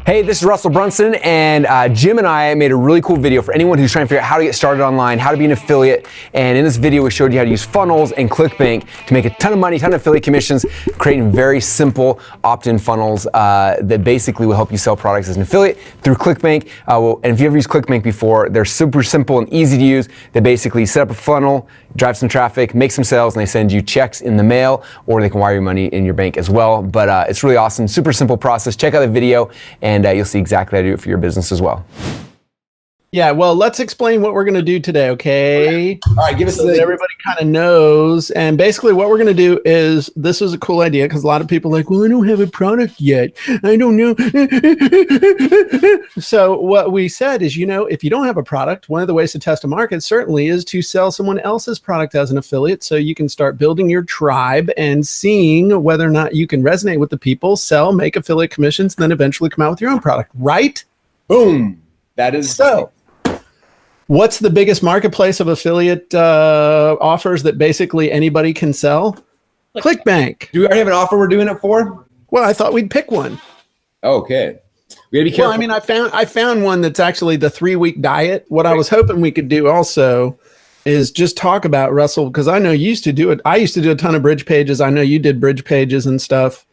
Hey, this is Russell Brunson, and Jim and I made a really cool video for anyone who's trying to figure out how to get started online, how to be an affiliate. And in this video, we showed you how to use funnels and Clickbank to make a ton of money, ton of affiliate commissions, creating very simple opt-in funnels that basically will help you sell products as an affiliate through Clickbank. And if you've ever used Clickbank before, they're super simple and easy to use. They basically set up a funnel, drive some traffic, make some sales, and they send you checks in the mail, or they can wire your money in your bank as well. But it's really awesome, super simple process. Check out the video, and you'll see exactly how to do it for your business as well. Yeah, well, let's explain what we're going to do today, okay? All right, give us so that everybody kind of knows. And basically what we're going to do is, this is a cool idea because a lot of people are like, well, I don't have a product yet. I don't know. So what we said is, you know, if you don't have a product, one of the ways to test a market certainly is to sell someone else's product as an affiliate, so you can start building your tribe and seeing whether or not you can resonate with the people, sell, make affiliate commissions, and then eventually come out with your own product, right? Boom. That is so. What's the biggest marketplace of affiliate offers that basically anybody can sell? Clickbank. Do we already have an offer we're doing it for? Well, I thought we'd pick one. Okay. We gotta be careful. Well, I mean, I found one that's actually the 3-week diet. What I was hoping we could do also is just talk about, Russell, because I know you used to do it. I used to do a ton of bridge pages. I know you did bridge pages and stuff.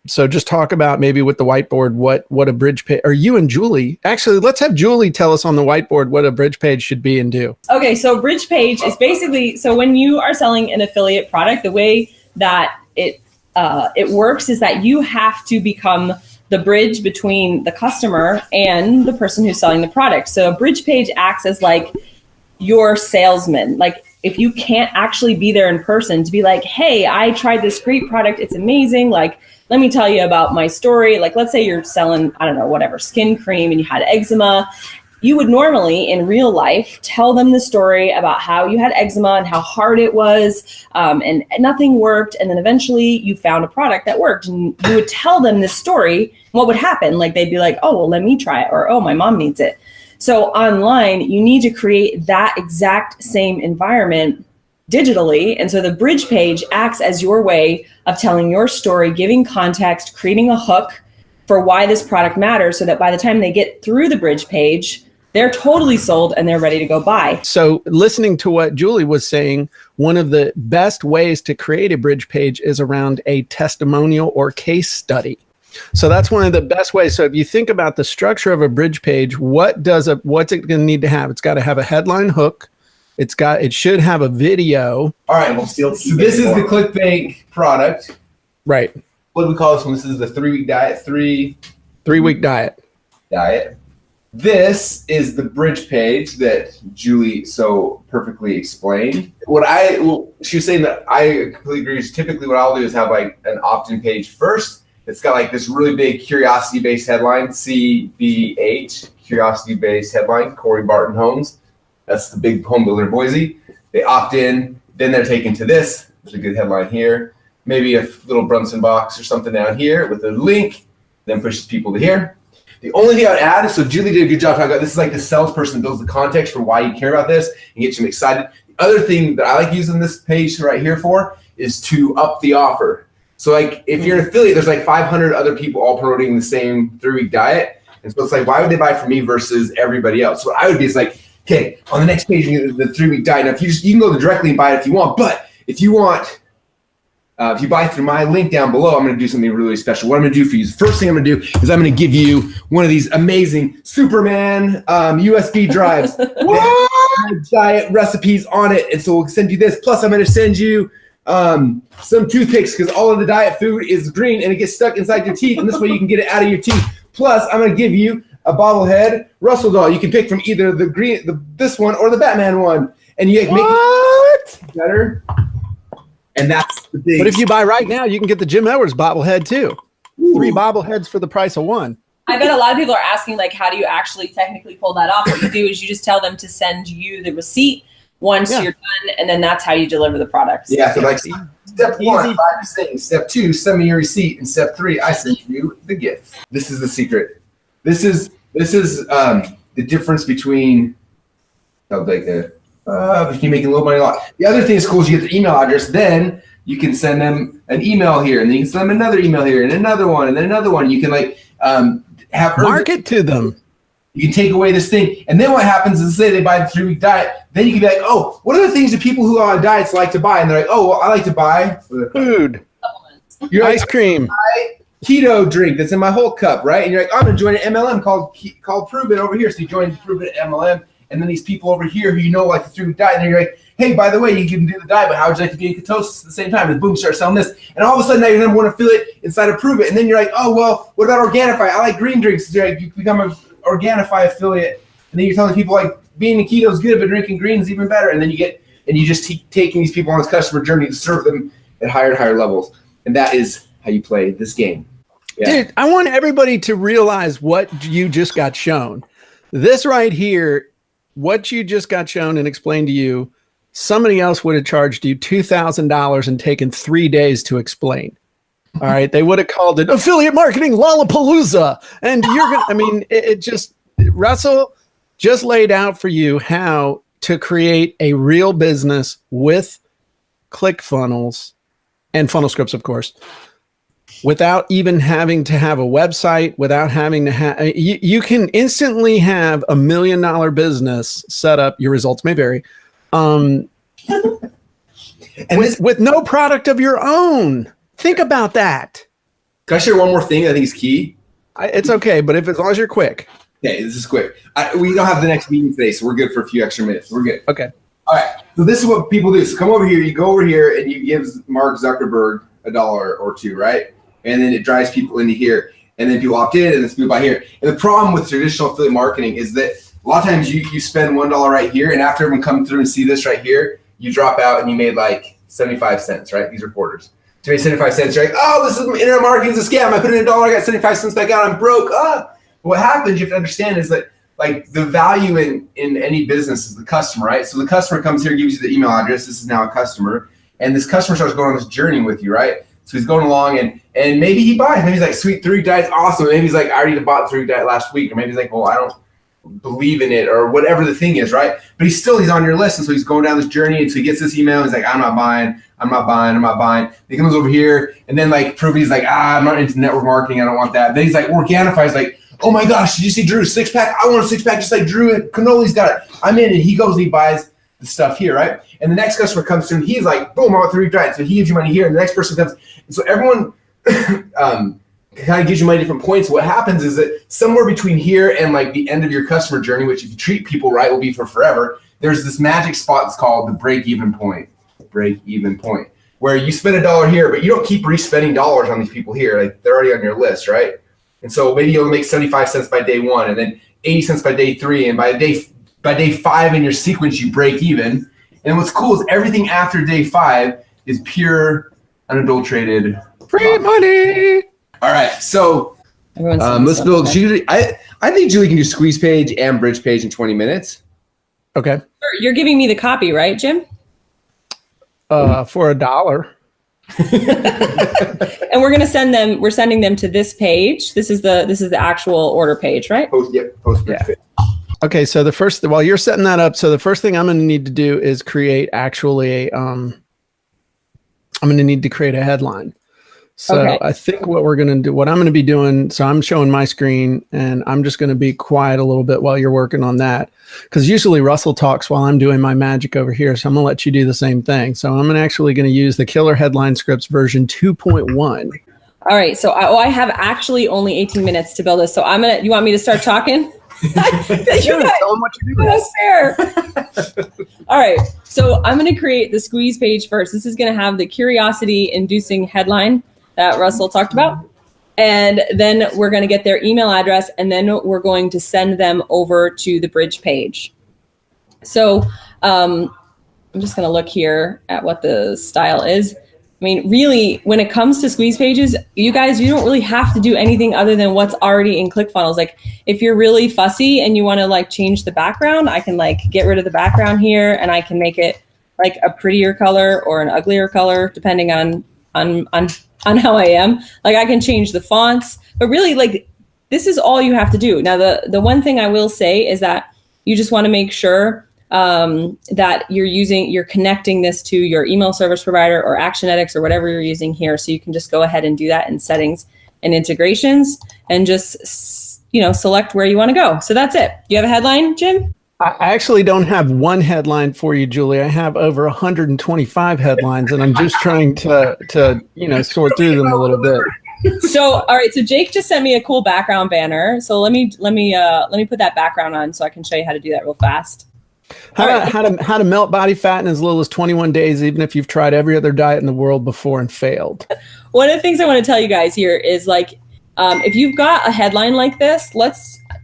So just talk about maybe with the whiteboard, what a bridge page, or you and Julie, actually, let's have Julie tell us on the whiteboard what a bridge page should be and do. Okay, so bridge page is basically, so when you are selling an affiliate product, the way that it works is that you have to become the bridge between the customer and the person who's selling the product. So a bridge page acts as like your salesman. Like if you can't actually be there in person to be like, hey, I tried this great product, it's amazing. Like, let me tell you about my story. Like, let's say you're selling, I don't know, whatever, skin cream, and you had eczema. You would normally, in real life, tell them the story about how you had eczema and how hard it was, and nothing worked. And then eventually you found a product that worked. And you would tell them this story. What would happen? Like, they'd be like, oh, well, let me try it. Or, oh, my mom needs it. So online, you need to create that exact same environment digitally. And so the bridge page acts as your way of telling your story, giving context, creating a hook for why this product matters, so that by the time they get through the bridge page, they're totally sold and they're ready to go buy. So listening to what Julie was saying, one of the best ways to create a bridge page is around a testimonial or case study. So that's one of the best ways. So if you think about the structure of a bridge page, what's it going to need to have? It's got to have a headline hook. It should have a video. All right. Well, so this is the Clickbank product. Right. What do we call this one? This is the 3-week diet. Three-week diet. This is the bridge page that Julie so perfectly explained. She was saying that I completely agree. Typically what I'll do is have like an opt-in page first. It's got like this really big curiosity-based headline, CBH, curiosity-based headline, Corey Barton Homes. That's the big home builder in Boise. They opt in, then they're taken to this. There's a good headline here. Maybe a little Brunson box or something down here with a link, then pushes people to here. The only thing I would add is, so Julie did a good job talking about this is like the salesperson builds the context for why you care about this and gets them excited. The other thing that I like using this page right here for is to up the offer. So like if you're an affiliate, there's like 500 other people all promoting the same 3-week diet. And so it's like, why would they buy from me versus everybody else? So what I would be is like, okay, on the next page, you get the 3-week diet. Now, if you can go directly and buy it if you want, but if you want, if you buy through my link down below, I'm going to do something really special. What I'm going to do for you is the first thing I'm going to do is I'm going to give you one of these amazing Superman USB drives. What? Diet recipes on it. And so we'll send you this. Plus, I'm going to send you some toothpicks because all of the diet food is green and it gets stuck inside your teeth. And this way you can get it out of your teeth. Plus, I'm going to give you a bobblehead Russell doll. You can pick from either the green, this one, or the Batman one, and you make it better. And that's the big. But if you buy right now, you can get the Jim Edwards bobblehead too. Ooh. 3 bobbleheads for the price of 1. I bet a lot of people are asking, like, how do you actually technically pull that off? What you do is you just tell them to send you the receipt once you're done, and then that's how you deliver the products. Yeah. So like step 1, buy the thing. Step 2, send me your receipt. And step 3, I send you the gift. This is the secret. This is the difference between between making a little money a lot. The other thing is cool is you get the email address. Then you can send them an email here, and then you can send them another email here, and another one, and then another one. You can like have market to them. You can take away this thing, and then what happens is, say they buy the 3-week diet, then you can be like, oh, what are the things that people who are on diets like to buy? And they're like, oh, well, I like to buy food, you're ice like, cream, keto drink that's in my whole cup, right? And you're like, I'm gonna join an MLM called Prove It over here. So you join Prove It MLM, and then these people over here who like the 3-week diet, and then you're like, hey, by the way, you can do the diet, but how would you like to be in ketosis at the same time? And boom, start selling this. And all of a sudden now you're number one affiliate inside of Prove It. And then you're like, oh, well, what about Organifi? I like green drinks. So you become an Organifi affiliate. And then you're telling people like being a keto is good, but drinking green is even better. And then you just taking these people on this customer journey to serve them at higher and higher levels. And that is how you play this game. Yeah. Dude, I want everybody to realize what you just got shown. This right here, what you just got shown and explained to you, somebody else would have charged you $2,000 and taken 3 days to explain. All right. They would have called it affiliate marketing Lollapalooza. And you're going to, I mean, it just, Russell just laid out for you how to create a real business with ClickFunnels and funnel scripts, of course, without even having to have a website, without having to have, you can instantly have $1 million business set up. Your results may vary. And with no product of your own. Think about that. Can I share one more thing that I think is key? It's okay, but as long as you're quick. Okay, this is quick. We don't have the next meeting today, so we're good for a few extra minutes. We're good. Okay. All right. So this is what people do. So come over here. You go over here, and you give Mark Zuckerberg $1 or $2, right? And then it drives people into here, and then people opt in, and then people buy here. And the problem with traditional affiliate marketing is that a lot of times you spend $1 right here, and after everyone comes through and see this right here, you drop out and you made like 75 cents, right? These are quarters. So you made 75 cents. You're like, oh, this is internet marketing is a scam. I put in $1, I got 75 cents back out. I'm broke. What happens, you have to understand, is that like the value in any business is the customer, right? So the customer comes here, gives you the email address. This is now a customer, and this customer starts going on this journey with you, right? So he's going along, and maybe he buys. Maybe he's like, sweet, 3-week diet's awesome. Maybe he's like, I already bought 3-week diet last week. Or maybe he's like, well, I don't believe in it, or whatever the thing is, right? But he's on your list, and so he's going down this journey, and so he gets this email. He's like, I'm not buying. He comes over here, and then like he's like, I'm not into network marketing. I don't want that. Then he's like, Organifi is like, oh my gosh, did you see Drew's 6-pack? I want a 6-pack just like Drew at Cannoli's got it. I'm in, and he goes and he buys the stuff here, right? And the next customer comes through, and he's like, boom, I want 3-week diet. So he gives you money here, and the next person comes, and so everyone kind of gives you money at different points. What happens is that somewhere between here and like the end of your customer journey, which if you treat people right will be for forever, there's this magic spot that's called the break-even point. Break-even point, where you spend $1 here, but you don't keep re-spending dollars on these people here. Like they're already on your list, right? And so maybe you'll make 75 cents by day 1, and then 80 cents by day 3, and by day 5 in your sequence you break even. And what's cool is everything after day 5 is pure, unadulterated free money. All right, so let's build. I think Julie can do squeeze page and bridge page in 20 minutes. Okay. You're giving me the copy, right, Jim? For $1. And we're sending them to this page. This is the actual order page, right? Post bridge page. Okay, so while you're setting that up, so the first thing I'm going to need to do is create actually I'm going to need to create a headline. So okay. I think what I'm going to be doing, so I'm showing my screen, and I'm just going to be quiet a little bit while you're working on that, because usually Russell talks while I'm doing my magic over here. So I'm going to let you do the same thing. So I'm actually going to use the Killer Headline Scripts version 2.1. All right. So I have actually only 18 minutes to build this. So you want me to start talking? Tell them what you're doing. That's fair. All right. So I'm going to create the squeeze page first. This is going to have the curiosity-inducing headline that Russell talked about. And then we're going to get their email address, and then we're going to send them over to the bridge page. So I'm just going to look here at what the style is. I mean, really, when it comes to squeeze pages, you don't really have to do anything other than what's already in ClickFunnels. Like if you're really fussy and you want to like change the background, I can like get rid of the background here, and I can make it like a prettier color or an uglier color, depending on how I am. Like I can change the fonts, but really like this is all you have to do. Now, the one thing I will say is that you just want to make sure that you're connecting this to your email service provider or Actionetics or whatever you're using here. So you can just go ahead and do that in settings and integrations and just, select where you want to go. So that's it. Do you have a headline, Jim? I actually don't have one headline for you, Julie. I have over 125 headlines, and I'm just trying to sort through them a little bit. So, all right. So Jake just sent me a cool background banner. So let me put that background on so I can show you how to do that real fast. How to melt body fat in as little as 21 days, even if you've tried every other diet in the world before and failed. One of the things I want to tell you guys here is if you've got a headline like this,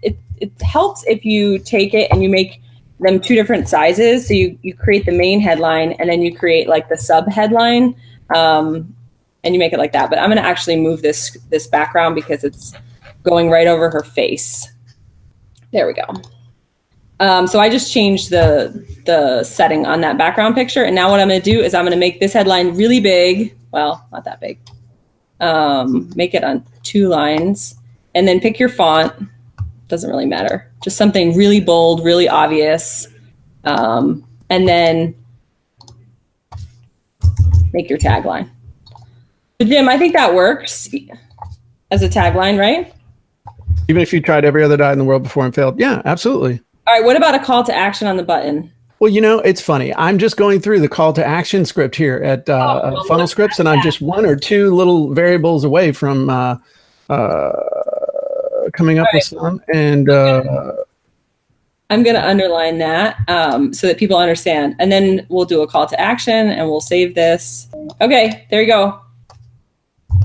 it helps if you take it and you make them 2 different sizes. So you create the main headline and then you create like the sub headline, and you make it like that. But I'm going to actually move this background because it's going right over her face. There we go. So I just changed the setting on that background picture. And now what I'm going to do is I'm going to make this headline really big. Well, not that big. Make it on 2 lines and then pick your font. Doesn't really matter. Just something really bold, really obvious. And then make your tagline. So Jim, I think that works as a tagline, right? Even if you tried every other diet in the world before and failed. Yeah, absolutely. All right. What about a call to action on the button? Well, it's funny. I'm just going through the call to action script here at Funnel Scripts, and I'm just 1 or 2 little variables away from coming up with some. And I'm going to underline that so that people understand. And then we'll do a call to action and we'll save this. Okay, there you go.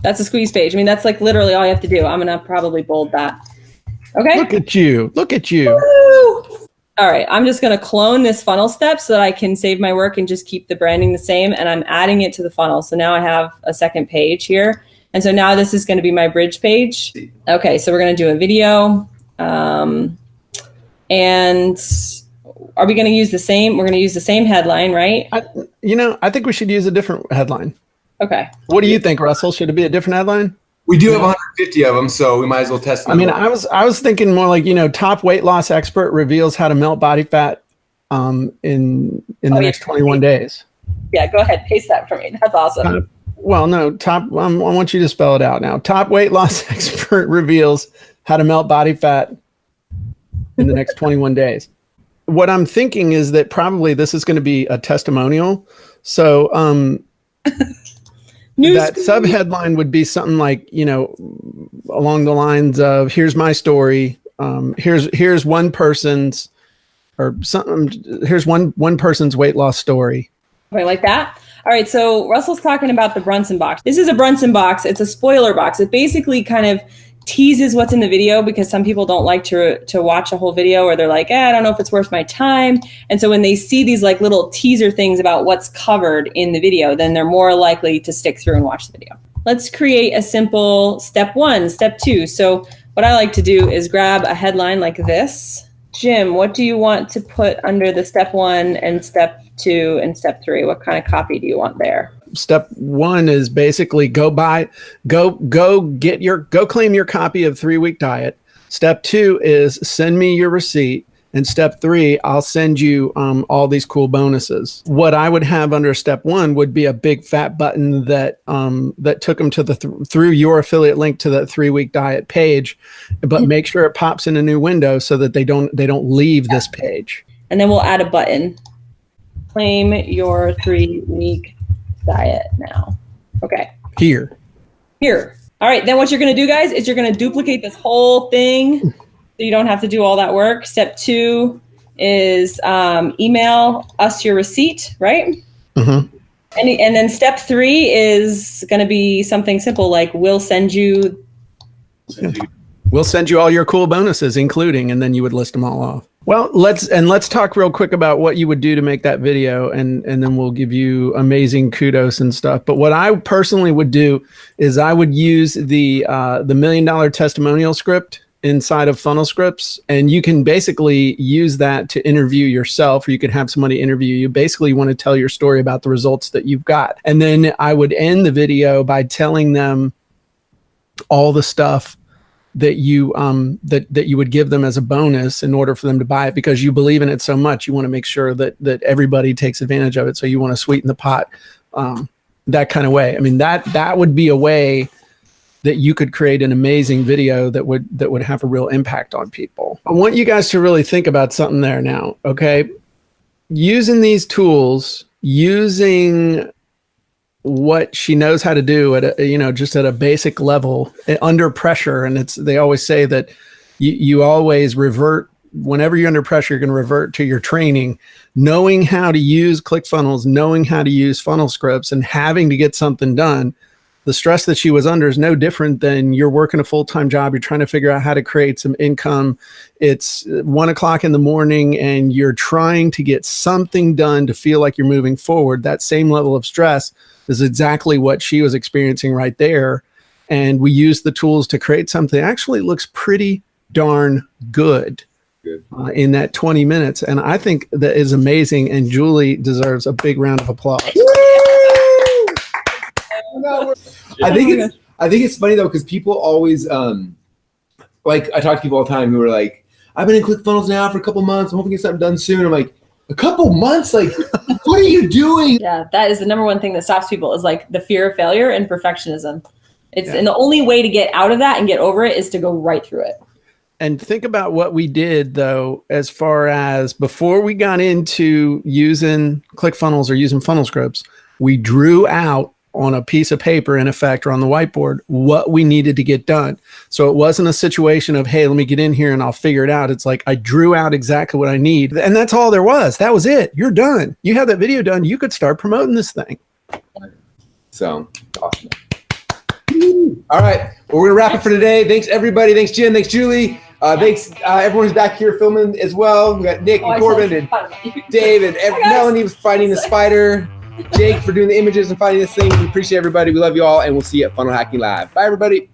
That's a squeeze page. I mean, that's like literally all you have to do. I'm going to probably bold that. Okay. Look at you. Look at you. Woo! All right. I'm just going to clone this funnel step so that I can save my work and just keep the branding the same. And I'm adding it to the funnel. So now I have a second page here. And so now this is going to be my bridge page. Okay. So we're going to do a video. And are we going to use the same? We're going to use the same headline, right? I think we should use a different headline. Okay. What do you think, Russell? Should it be a different headline? We do have 150 of them, so we might as well test them. I mean, I was thinking more like, top weight loss expert reveals how to melt body fat in the next 21 days. Yeah, go ahead. Paste that for me. That's awesome. I want you to spell it out now. Top weight loss expert reveals how to melt body fat in the next 21 days. What I'm thinking is that probably this is going to be a testimonial. So that sub headline would be something like, along the lines of, here's my story. Here's one person's or something. Here's one person's weight loss story. Okay, like that. All right. So Russell's talking about the Brunson box. This is a Brunson box. It's a spoiler box. It basically kind of teases what's in the video because some people don't like to watch a whole video, or they're like, I don't know if it's worth my time. And so when they see these like little teaser things about what's covered in the video, then they're more likely to stick through and watch the video. Let's create a simple step 1, step 2. So what I like to do is grab a headline like this. Jim, what do you want to put under the step 1 and step 2 and step 3? What kind of copy do you want there? Step 1 is basically go claim your copy of 3-Week Diet. Step 2 is send me your receipt. And step 3, I'll send you all these cool bonuses. What I would have under step 1 would be a big fat button that took them to through your affiliate link to that 3-Week Diet page, but make sure it pops in a new window so that they don't leave this page. And then we'll add a button. Claim your 3-Week Diet now. Okay. Here. All right. Then what you're going to do, guys, is you're going to duplicate this whole thing so you don't have to do all that work. Step 2 is email us your receipt, right? Mm-hmm. And then step 3 is going to be something simple like we'll send you all your cool bonuses, including, and then you would list them all off. Well, let's talk real quick about what you would do to make that video, and then we'll give you amazing kudos and stuff. But what I personally would do is I would use the $1 million testimonial script inside of Funnel Scripts, and you can basically use that to interview yourself, or you could have somebody interview you. Basically, you want to tell your story about the results that you've got, and then I would end the video by telling them all the stuff that you that you would give them as a bonus in order for them to buy it, because you believe in it so much. You want to make sure that everybody takes advantage of it. So you want to sweeten the pot, that kind of way. I mean, that would be a way that you could create an amazing video that would have a real impact on people. I want you guys to really think about something there now, okay? Using these tools, using what she knows how to do at just at a basic level under pressure. And they always say that you always revert whenever you're under pressure, you're going to revert to your training, knowing how to use ClickFunnels, knowing how to use funnel scripts, and having to get something done. The stress that she was under is no different than you're working a full-time job. You're trying to figure out how to create some income. It's 1 o'clock in the morning and you're trying to get something done to feel like you're moving forward. That same level of stress is exactly what she was experiencing right there. And we used the tools to create something that actually looks pretty darn good. In that 20 minutes. And I think that is amazing. And Julie deserves a big round of applause. I think it's funny though, because people always like, I talk to people all the time who are like, I've been in ClickFunnels now for a couple months. I'm hoping to get something done soon. I'm like, a couple months? Like, what are you doing? Yeah, that is the number one thing that stops people, is like the fear of failure and perfectionism. And the only way to get out of that and get over it is to go right through it. And think about what we did, though, as far as before we got into using ClickFunnels or using funnel scripts, we drew out on a piece of paper, in effect, or on the whiteboard, what we needed to get done. So it wasn't a situation of, hey, let me get in here and I'll figure it out. It's like I drew out exactly what I need. And that's all there was. That was it. You're done. You have that video done. You could start promoting this thing. So awesome. All right. Well, we're going to wrap it for today. Thanks, everybody. Thanks, Jen. Thanks, Julie. Thanks, everyone who's back here filming as well. We got Nick and Corbin and Dave and Melanie was finding the spider. Jake for doing the images and finding this thing. We appreciate everybody. We love you all, and we'll see you at Funnel Hacking Live. Bye, everybody.